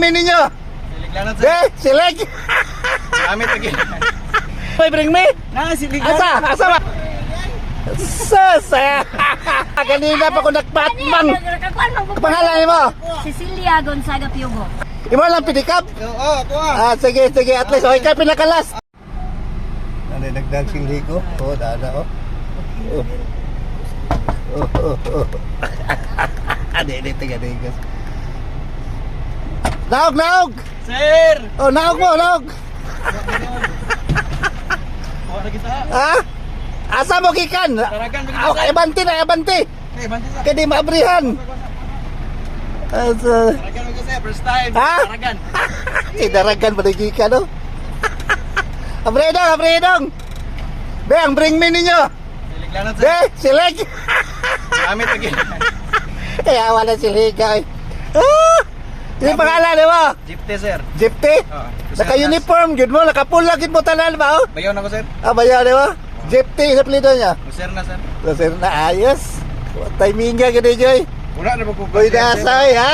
ninyo. Silig lang sir. Silig. Gamit lagi. May bring me. Silig Asa ba? Saya. Kanina pa ko nagpatmang. Pangalan mo? Cecilia Gonzaga Piogo. Imo lang pidikap? Oo, ako Sige, at least okay ka pinakalas. Nanay nagdag sili ko. Dada Tigas. Naog! Sir! Naog mo. Wala kita. Ha? Asa mo kikan? Taragan mo kita. Abanti. Okay, banti sa. Kaya di maabrihan. Asa? Taragan mo kasi, first time. Ha? Taragan. Daragan ba nagika, no? Abredong! Be, ang bring me ninyo! Silig lang sir. Be, silig! Gamit lagi. Kaya wala silig, ay. Yung pangalan mo? Jeepte sir. Jeepte? Oo. Naka-uniform, yun mo, naka-full lagi mo tanan ba, oh? Bayaw na ko sir. Bayaw, di ba? Jeepte, sa plido niya. Sir na sir. Sir na ayos. Timing nga, gani, Joy. Wala na po. Boy dasay, ha?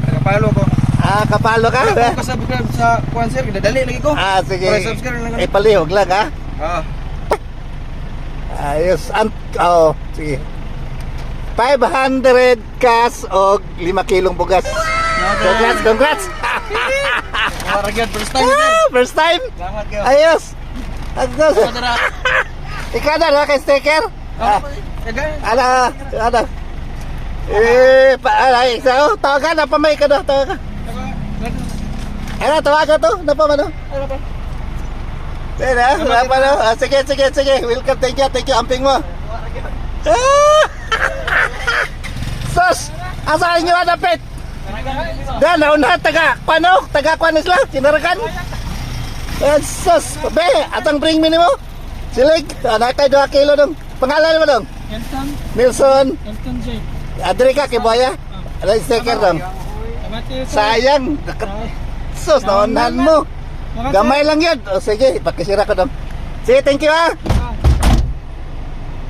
Nakapalo ko. Kapalo ka, Wala ha? ko kasabot sa kuwan sir. Dali lagi ko. Sige. Okay, subscribe lang. Palihog lang, ha? Oo. Ayos. Sige. 500 cash o 5 kilong bugas. Congrats. Taragan, first time sir. First time? Salamat kayo. Ayos. Tara. Ikaw na kay sticker? Ano? Tawagan na pa may ka na. Tawagan. Tawagan to. Napamano? Sige. Welcome. Thank you. Amping mo. Sus! Asahan nyo hanapit? Dahil naunahan taga Kuan sila? Sinaragan? Sus! Be, atang bring me mo? Silig? Nakay 2 kilo dong. Pangalan mo dong? Nelson. J. Adri ka, Kibuaya? Alay, sticker dong. Sayang. Sus, naunahan mo. Gamay lang yun. Sige, pakisira ko dong. Sige, thank you, ha.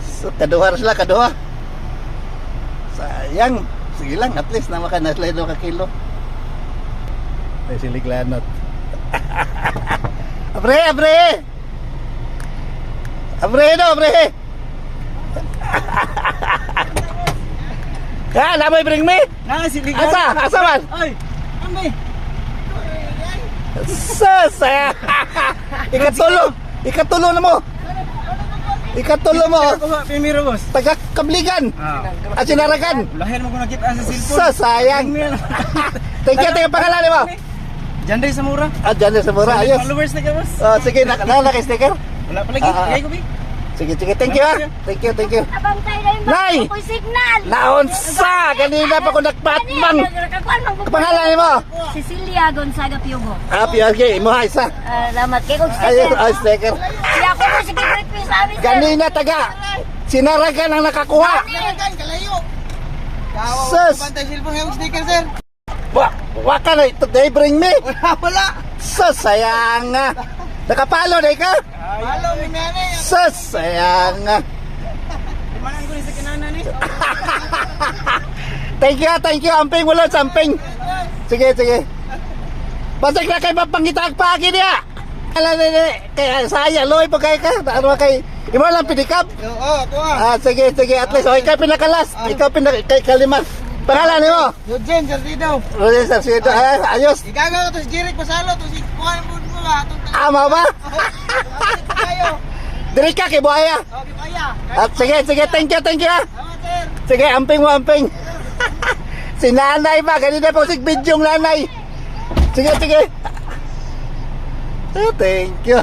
So, kaduha sila. Sayang. Sige lang, at least na makanaslay 2 kilo. May siliglanot. Abre! Namoy bring me? Silig. Asa man? Ay, amay. Saya. Ikatulo na mo. Ako nga, Pimiro boss. Taga Kabligan. At Sinaragan. Lahir mo ko nakita sa cellphone. Sayang. Thank you, pangalan mo. Janday sa mura. Dyan sa mura, ayos. Followers na ka boss. Sige, naka-sticker. Wala pa lagi. Gay ko bi. Sige, thank you, ha. Thank you. Abantay na yung Nay! ako'y signal. Naunsa! Kanina pa ko nagpatmang. Pangalan mo? Cecilia Gonzaga Piogo. Okay, mo ha, isa. Salamat kayo kung Ayos, sticker. sticker. Kaya ako mo sige breakfast sabi sir. Kanina taga Sinaragan ang nakakuha. Kalayo. Sus! Pantay cellphone yung sticker sir. Waka na ito, they bring me. Wala. Sus, sayang nga. Nakapalo na ka? Halo, may nanay. Sus, sayang nga. Manan ko ni sa kinana ni. Thank you. Amping, wala samping. Sige. Pasig na kay mapangitag pagi niya. Kaya saya, loy pa kay ka. Ano kay, imo lang pidikap? Oo, ako Sige, at least, okay ka pinakalas. Ikaw kalima. Pangalan mo? Eugene Sardido. Roger Sarsido, ayos. Igagaw to si Jeric Pasalo to si Kuan mo ba? Ama ba? Kayo. Diri ka, Kibuaya. Okay, kaya. At sige, thank you, ha. Salamat sir. Sige, amping. Si nanay ba? Ganito po si bidyong nanay. Sige. Thank you.